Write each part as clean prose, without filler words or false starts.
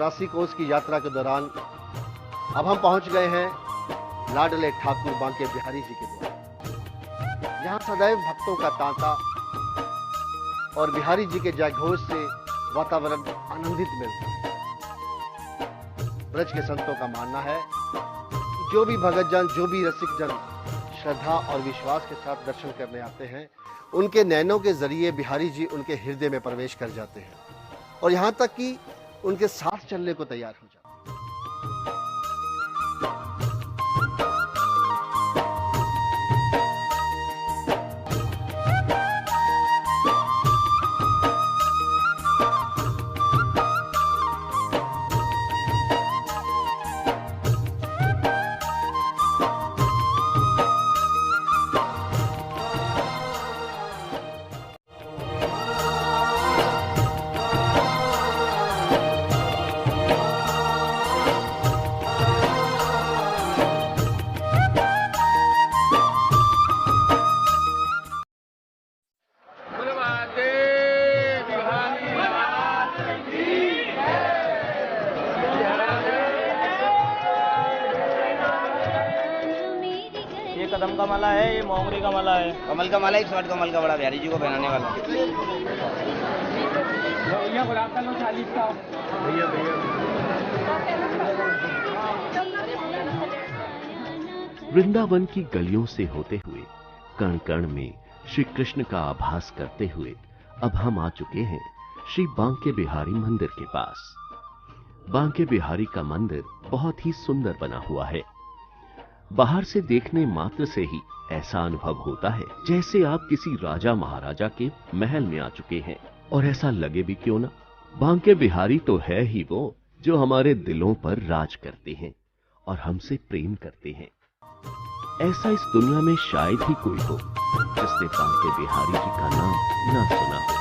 84 कोस की यात्रा के दौरान अब हम पहुंच गए हैं लाडले ठाकुर बांके बिहारी जी के द्वार। यहाँ सदैव भक्तों का तांता और बिहारी जी के जयघोष से वातावरण आनंदित मिलता है। ब्रज के संतों का मानना है कि जो भी भगतजन, जो भी रसिक जन श्रद्धा और विश्वास के साथ दर्शन करने आते हैं, उनके नैनों के जरिए बिहारी जी उनके हृदय में प्रवेश कर जाते हैं और यहाँ तक कि उनके साथ चलने को तैयार हो जाते हैं। कदम का माला है, ये मोगरी का माला है। कमल का माला 108 कमल का बड़ा बिहारी जी को पहनाने वाला। वृंदावन की गलियों से होते हुए कण कण में श्री कृष्ण का आभास करते हुए अब हम आ चुके हैं श्री बांके बिहारी मंदिर के पास। बांके बिहारी का मंदिर बहुत ही सुंदर बना हुआ है। बाहर से देखने मात्र से ही ऐसा अनुभव होता है जैसे आप किसी राजा महाराजा के महल में आ चुके हैं। और ऐसा लगे भी क्यों ना, बांके बिहारी तो है ही वो जो हमारे दिलों पर राज करते हैं और हमसे प्रेम करते हैं। ऐसा इस दुनिया में शायद ही कोई हो जिसने बांके बिहारी जी का नाम ना सुना हो।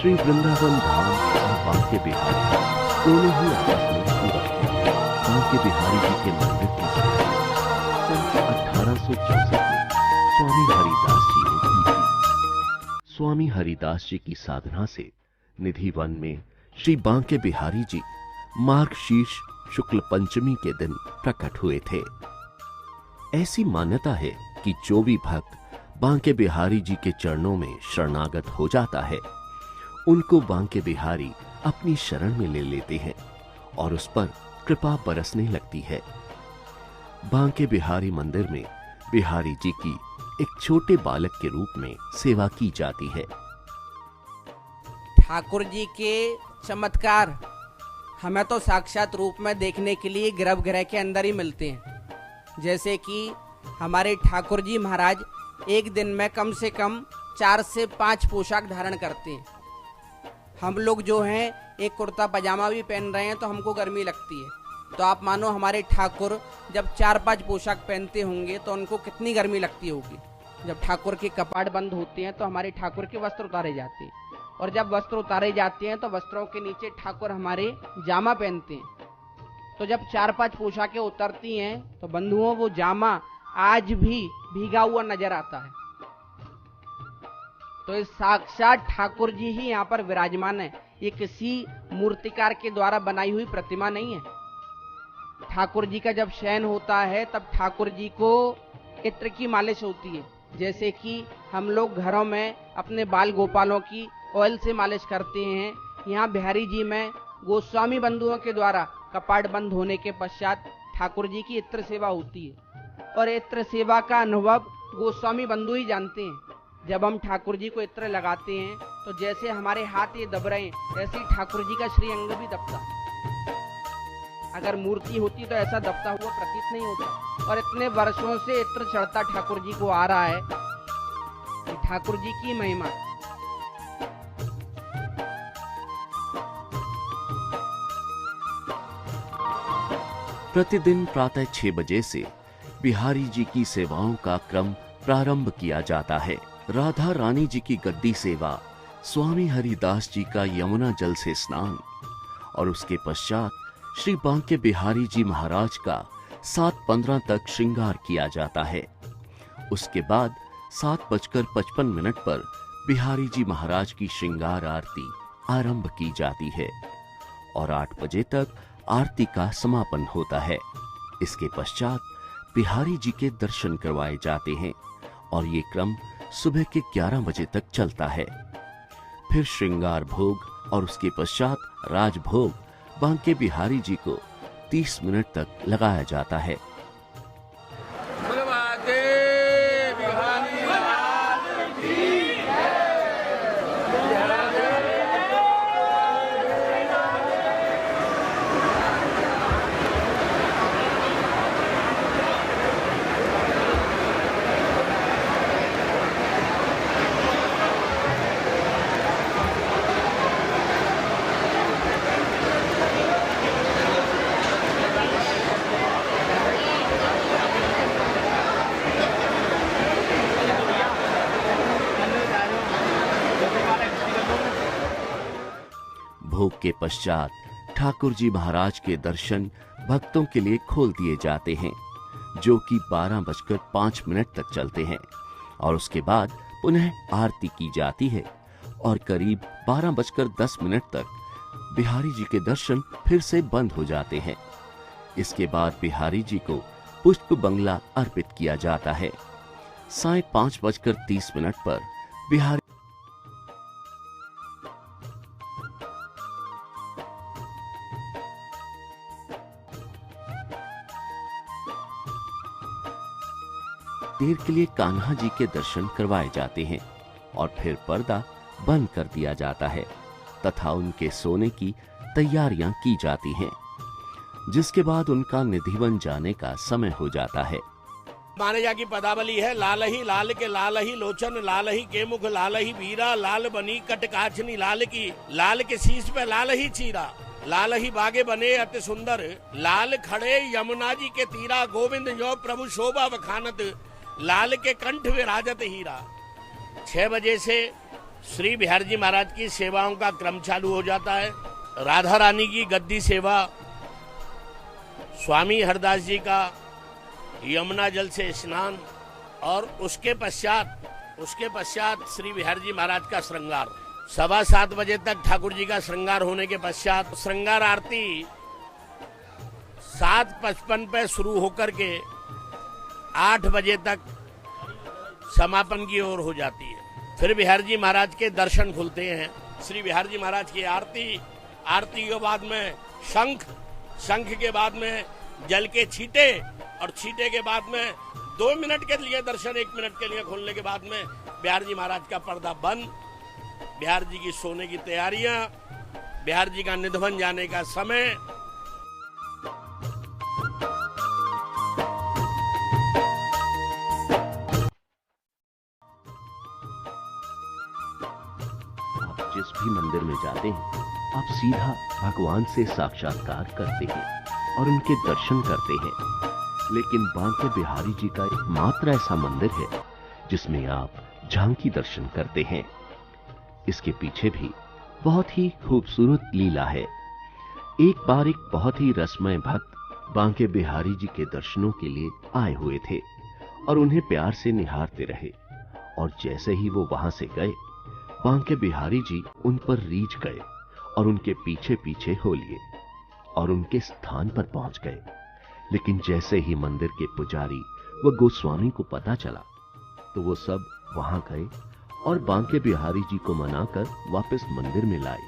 श्री वृंदावन धाम और बांके बिहारी दोनों ही आपस में पूरक हैं। बांके बिहारी जी के मंदिर की सन 1864 में स्वामी हरिदास जी ने की थी। स्वामी हरिदास जी की साधना से निधि वन में श्री बांके बिहारी जी मार्गशीर्ष शुक्ल पंचमी के दिन प्रकट हुए थे। ऐसी मान्यता है कि जो भी भक्त बांके बिहारी जी के चरणों में शरणागत हो जाता है, उनको बांके बिहारी अपनी शरण में ले लेते हैं और उस पर कृपा बरसने लगती है। बांके बिहारी मंदिर में बिहारी जी की एक छोटे बालक के रूप में सेवा की जाती है। ठाकुर जी के चमत्कार हमें तो साक्षात रूप में देखने के लिए गर्भगृह के अंदर ही मिलते हैं। जैसे कि हमारे ठाकुर जी महाराज एक दिन में कम से कम 4 से 5 पोशाक धारण करते हैं। हम लोग जो हैं एक कुर्ता पजामा भी पहन रहे हैं तो हमको गर्मी लगती है, तो आप मानो हमारे ठाकुर जब 4-5 पोशाक पहनते होंगे तो उनको कितनी गर्मी लगती होगी। जब ठाकुर के कपाट बंद होते हैं तो हमारे ठाकुर के वस्त्र उतारे जाते हैं, और जब वस्त्र उतारे जाते हैं तो वस्त्रों के नीचे ठाकुर हमारे जामा पहनते हैं। तो जब 4-5 पोशाकें उतरती हैं तो बंधुओं वो जामा आज भी भीगा हुआ नजर आता है। तो इस साक्षात ठाकुर जी ही यहाँ पर विराजमान है। ये किसी मूर्तिकार के द्वारा बनाई हुई प्रतिमा नहीं है। ठाकुर जी का जब शयन होता है तब ठाकुर जी को इत्र की मालिश होती है। जैसे कि हम लोग घरों में अपने बाल गोपालों की ऑयल से मालिश करते हैं, यहाँ बिहारी जी में गोस्वामी बंधुओं के द्वारा कपाट बंद होने के पश्चात ठाकुर जी की इत्र सेवा होती है। और इत्र सेवा का अनुभव गोस्वामी बंधु ही जानते हैं। जब हम ठाकुर जी को इत्र लगाते हैं तो जैसे हमारे हाथ ये दब रहे हैं, ऐसे ही ठाकुर जी का श्री अंग भी दबता। अगर मूर्ति होती तो ऐसा दबता हुआ प्रतीत नहीं होता। और इतने वर्षों से इत्र चढ़ता ठाकुर जी को आ रहा है, ठाकुर जी की महिमा। प्रतिदिन प्रातः 6 बजे से बिहारी जी की सेवाओं का क्रम प्रारंभ किया जाता है। राधा रानी जी की गद्दी सेवा स्वामी हरिदास जी का यमुना जल से स्नान और उसके पश्चात श्री बांके बिहारी जी महाराज का 7:15 तक श्रृंगार किया जाता है। उसके बाद 7:55 पर बिहारी जी महाराज की श्रृंगार आरती आरंभ की जाती है और 8 बजे तक आरती का समापन होता है। इसके पश्चात बिहारी जी के दर्शन करवाए जाते हैं और ये क्रम सुबह के 11 बजे तक चलता है। फिर श्रृंगार भोग और उसके पश्चात राजभोग बांके बिहारी जी को 30 मिनट तक लगाया जाता है। भोग के पश्चात ठाकुर जी महाराज के दर्शन भक्तों के लिए खोल दिए जाते हैं, जो कि 12:05 तक चलते हैं और उसके बाद पुनः आरती की जाती है और करीब 12:10 तक बिहारी जी के दर्शन फिर से बंद हो जाते हैं। इसके बाद बिहारी जी को पुष्प बंगला अर्पित किया जाता है। साय 5:30 पर बिहारी देर के लिए कान्हा जी के दर्शन करवाए जाते हैं और फिर पर्दा बंद कर दिया जाता है तथा उनके सोने की तैयारियां की जाती हैं, जिसके बाद उनका निधि बन जाने का समय हो जाता है। माने जा की पदावली है, लाल ही लाल के लाल ही लोचन, लाल ही के मुख, लाल ही बीरा, लाल बनी कटकाछनी लाल की, लाल के शीश पे लाल ही चीरा, लाल ही बागे बने अति सुंदर, लाल खड़े यमुना जी के तीरा, गोविंद जो प्रभु शोभा बखानत, लाल के कंठ विराजत हीरा। 6 बजे से श्री बिहारी जी महाराज की सेवाओं का क्रम चालू हो जाता है। राधा रानी की गद्दी सेवा, स्वामी हरदास जी का यमुना जल से स्नान और उसके पश्चात श्री बिहारी जी महाराज का श्रृंगार। 7:15 बजे तक ठाकुर जी का श्रृंगार होने के पश्चात श्रृंगार आरती 7:55 पे शुरू होकर के 8 बजे तक समापन की ओर हो जाती है। फिर बिहारी जी महाराज के दर्शन खुलते हैं। श्री बिहारी जी महाराज की आरती के बाद में शंख के बाद में जल के छींटे और छींटे के बाद में 2 मिनट के लिए दर्शन, 1 मिनट के लिए खोलने के बाद में बिहारी जी महाराज का पर्दा बंद। बिहारी जी की सोने की तैयारियां, बिहारी जी का निधन जाने का समय। जिस भी मंदिर में जाते हैं आप सीधा भगवान से साक्षात्कार करते हैं और उनके दर्शन करते हैं, लेकिन बांके बिहारी जी का एकमात्र ऐसा मंदिर है जिसमें आप झांकी दर्शन करते हैं। इसके पीछे भी बहुत ही खूबसूरत लीला है। एक बार एक बहुत ही रसमय भक्त बांके बिहारी जी के दर्शनों के लिए आए हुए थे और उन्हें प्यार से निहारते रहे, और जैसे ही वो वहां से गए बांके बिहारी जी उन पर रीझ गए और उनके पीछे पीछे हो लिए और उनके स्थान पर पहुंच गए। लेकिन जैसे ही मंदिर के पुजारी व गोस्वामी को पता चला तो वो सब वहां गए और बांके बिहारी जी को मनाकर वापस मंदिर में लाए।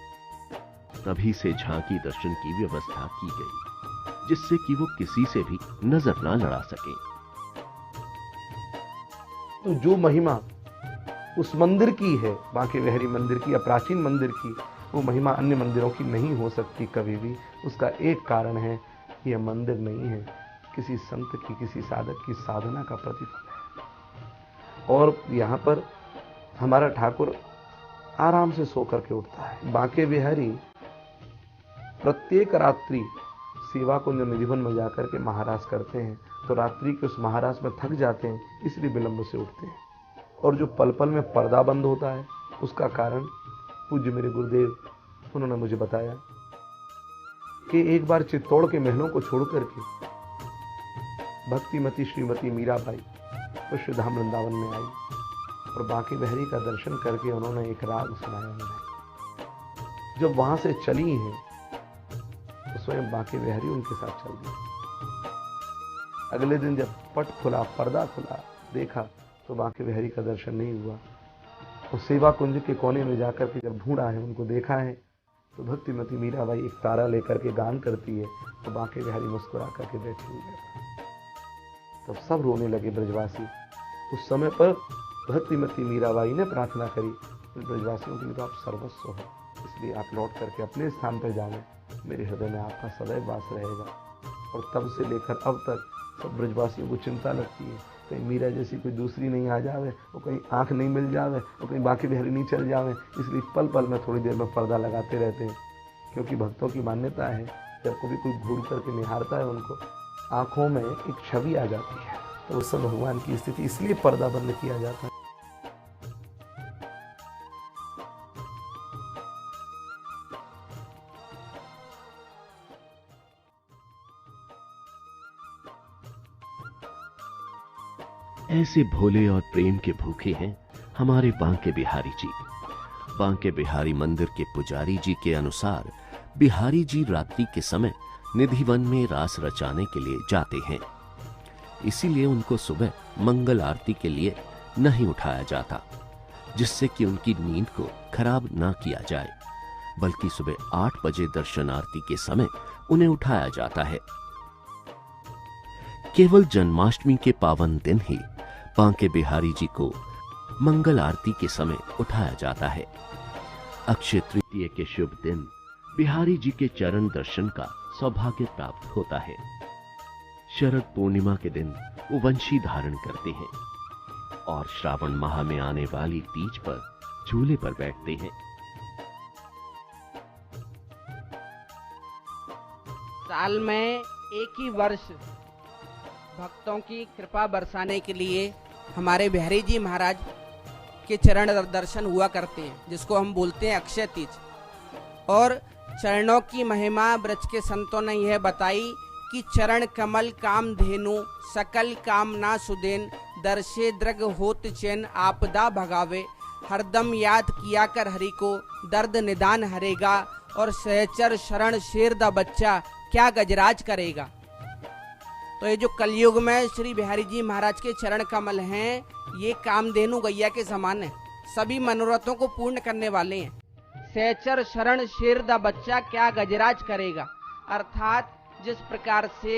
तभी से झांकी दर्शन की व्यवस्था की गई, जिससे कि वो किसी से भी नजर ना लड़ा सके। तो जो महिमा उस मंदिर की है, बांके बिहारी मंदिर की या प्राचीन मंदिर की, वो महिमा अन्य मंदिरों की नहीं हो सकती कभी भी। उसका एक कारण है, यह मंदिर नहीं है, किसी संत की, किसी साधक की साधना का प्रतिफल है। और यहाँ पर हमारा ठाकुर आराम से सो करके उठता है। बांके बिहारी प्रत्येक रात्रि सेवा को जो निधिवन में जाकर के महाराज करते हैं, तो रात्रि के उस महाराज में थक जाते हैं, इसलिए विलंब से उठते हैं। और जो पल पल में पर्दा बंद होता है, उसका कारण पूज्य मेरे गुरुदेव, उन्होंने मुझे बताया कि एक बार चित्तौड़ के महलों को छोड़ करके भक्तिमती श्रीमती मीराबाई पुष्पधाम वृंदावन में आई और बांके बिहारी का दर्शन करके उन्होंने एक राग सुनाया उन्हें। जब वहां से चली हैं तो स्वयं बांके बिहारी उनके साथ चल गए। अगले दिन जब पट खुला, पर्दा खुला, देखा तो बांके बिहारी का दर्शन नहीं हुआ। और सेवा कुंज के कोने में जाकर के जब ढूंढा है, उनको देखा है, तो भक्तिमती मीराबाई एक तारा लेकर के गान करती है, तो बांके बिहारी मुस्कुरा करके बैठे हुए। तब सब रोने लगे ब्रजवासी। उस समय पर भक्तिमती मीराबाई ने प्रार्थना करी, ब्रजवासियों के लिए तो आप सर्वस्व हो, इसलिए आप लौट करके अपने स्थान पर जाएं, मेरे हृदय में आपका सदैव वास रहेगा। और तब से लेकर अब तक सब ब्रजवासियों को चिंता लगती है, कहीं मीरा जैसी कोई दूसरी नहीं आ जावे, और कहीं आंख नहीं मिल जावे, और कहीं बांके बिहारी नहीं चल जावे। इसलिए पल पल में थोड़ी देर में पर्दा लगाते रहते हैं, क्योंकि भक्तों की मान्यता है जब कभी कोई घूर करके निहारता है, उनको आंखों में एक छवि आ जाती है, तो उस समय भगवान की स्थिति, इसलिए पर्दा बंद किया जाता है। ऐसे भोले और प्रेम के भूखे हैं हमारे बांके बिहारी जी। बांके बिहारी मंदिर के पुजारी जी के अनुसार बिहारी जी रात्रि के समय निधिवन में रास रचाने के लिए जाते हैं, इसीलिए उनको सुबह मंगल आरती के लिए नहीं उठाया जाता, जिससे कि उनकी नींद को खराब ना किया जाए, बल्कि सुबह 8 बजे दर्शन आरती के समय उन्हें उठाया जाता है। केवल जन्माष्टमी के पावन दिन ही बांके बिहारी जी को मंगल आरती के समय उठाया जाता है। अक्षय तृतीया के शुभ दिन बिहारी जी के चरण दर्शन का सौभाग्य प्राप्त होता है। शरद पूर्णिमा के दिन वो वंशी धारण करते हैं और श्रावण माह में आने वाली तीज पर झूले पर बैठते हैं। साल में एक ही वर्ष भक्तों की कृपा बरसाने के लिए हमारे बिहारी जी महाराज के चरण दर्शन हुआ करते हैं, जिसको हम बोलते हैं अक्षय तीज। और चरणों की महिमा ब्रज के संतों ने यह बताई कि चरण कमल काम धेनु सकल कामना सुदेन दर्शे द्रग होत चैन आपदा भगावे हरदम याद किया कर हरि को दर्द निदान हरेगा और सहचर शरण शेर दा बच्चा क्या गजराज करेगा। तो ये जो कलयुग में श्री बिहारी जी महाराज के चरण कमल हैं, ये कामधेनु गैया के समान है, सभी मनोरथों को पूर्ण करने वाले हैं। सहचर शरण शेर दा बच्चा क्या गजराज करेगा, अर्थात जिस प्रकार से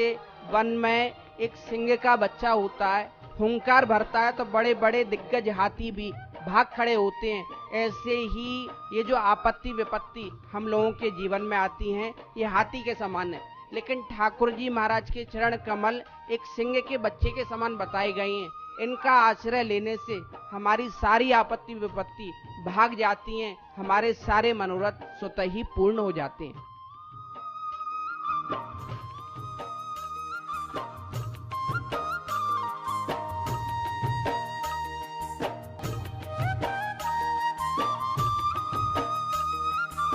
वन में एक सिंह का बच्चा होता है, हुंकार भरता है तो बड़े बड़े दिग्गज हाथी भी भाग खड़े होते हैं, ऐसे ही ये जो आपत्ति विपत्ति हम लोगों के जीवन में आती हैं, ये हाथी के समान है। लेकिन ठाकुर जी महाराज के चरण कमल एक सिंह के बच्चे के समान बताए गए हैं। इनका आश्रय लेने से हमारी सारी आपत्ति विपत्ति भाग जाती हैं, हमारे सारे मनोरथ स्वतः ही पूर्ण हो जाते हैं।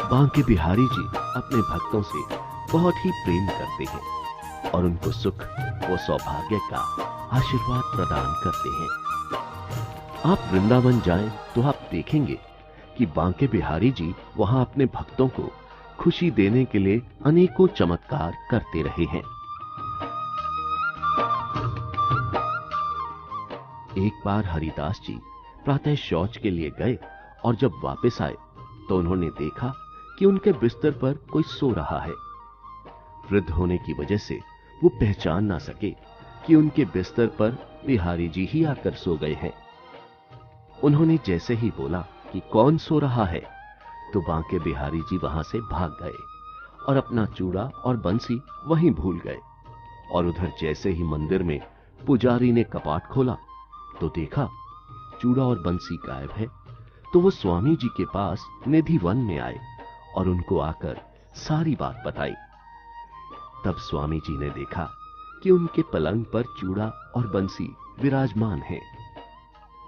बांके बिहारी जी अपने भक्तों से बहुत ही प्रेम करते हैं और उनको सुख व सौभाग्य का आशीर्वाद प्रदान करते हैं। आप वृंदावन जाएं तो आप देखेंगे कि बांके बिहारी जी वहां अपने भक्तों को खुशी देने के लिए अनेकों चमत्कार करते रहे हैं। एक बार हरिदास जी प्रातः शौच के लिए गए और जब वापस आए तो उन्होंने देखा कि उनके बिस्तर पर कोई सो रहा है। वृद्ध होने की वजह से वो पहचान ना सके कि उनके बिस्तर पर बिहारी जी ही आकर सो गए हैं। उन्होंने जैसे ही बोला कि कौन सो रहा है, तो बांके बिहारी जी वहां से भाग गए और अपना चूड़ा और बंसी वहीं भूल गए। और उधर जैसे ही मंदिर में पुजारी ने कपाट खोला तो देखा चूड़ा और बंसी गायब है। तो वो स्वामी जी के पास निधि वन में आए और उनको आकर सारी बात बताई। तब स्वामी जी ने देखा कि उनके पलंग पर चूड़ा और बंसी विराजमान है।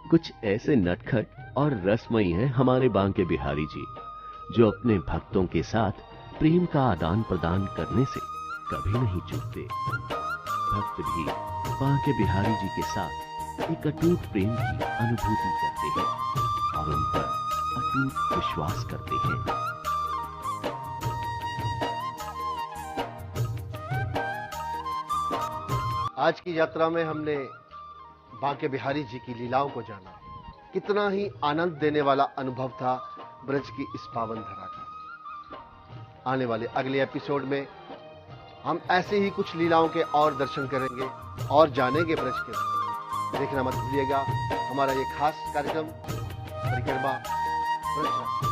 कुछ ऐसे नटखट और रसमयी हैं हमारे बांके बिहारी जी जो अपने भक्तों के साथ प्रेम का आदान प्रदान करने से कभी नहीं चूकते। भक्त भी बांके बिहारी जी के साथ एक अटूट प्रेम की अनुभूति करते हैं और उन पर अटूट विश्वास करते हैं। आज की यात्रा में हमने बांके बिहारी जी की लीलाओं को जाना। कितना ही आनंद देने वाला अनुभव था ब्रज की इस पावन धरा का। आने वाले अगले एपिसोड में हम ऐसे ही कुछ लीलाओं के और दर्शन करेंगे और जानेंगे ब्रज के बारे में। देखना मत भूलिएगा हमारा ये खास कार्यक्रम परिक्रमा ब्रज।